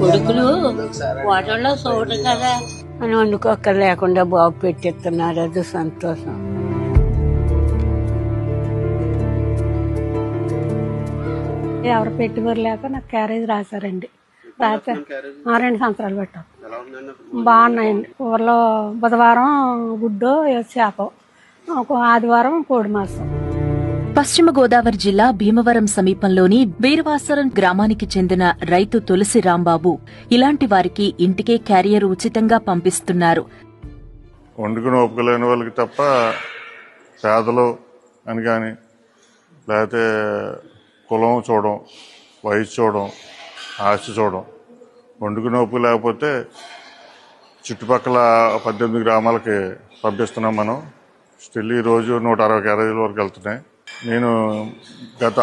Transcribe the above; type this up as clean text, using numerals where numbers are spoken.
కొడుకులు వాటర్లో చూడరు కదా అని వండుకోక లేకుండా బాబు పెట్టిస్తున్నారు. అది సంతోషం. ఎవరు పెట్టుబడి లేక నాకు క్యారేజ్ రాశారండి. రాసా 2 సంవత్సరాలు పెట్టాం. బాగున్నాయండి. ఊర్లో బుధవారం గుడ్డు చేప, ఆదివారం కోడి మాంసం. పశ్చిమ గోదావరి జిల్లా భీమవరం సమీపంలోని వీరవాసరం గ్రామానికి చెందిన రైతు తులసి రాంబాబు ఇలాంటి వారికి ఇంటికే క్యారియర్ ఉచితంగా పంపిస్తున్నారు. వండుకుని ఒప్పుకోలేని వాళ్ళకి తప్ప పేదలు అని కానీ లేకపోతే కులం చూడడం, వయసు చూడడం, ఆస్తి చూడడం, వండుకుని ఒప్పు లేకపోతే చుట్టుపక్కల 18 గ్రామాలకి పంపిస్తున్నాం మనం. స్టిల్ ఈరోజు 160 క్యారేజీల వరకు వెళ్తున్నాయి. నేను గత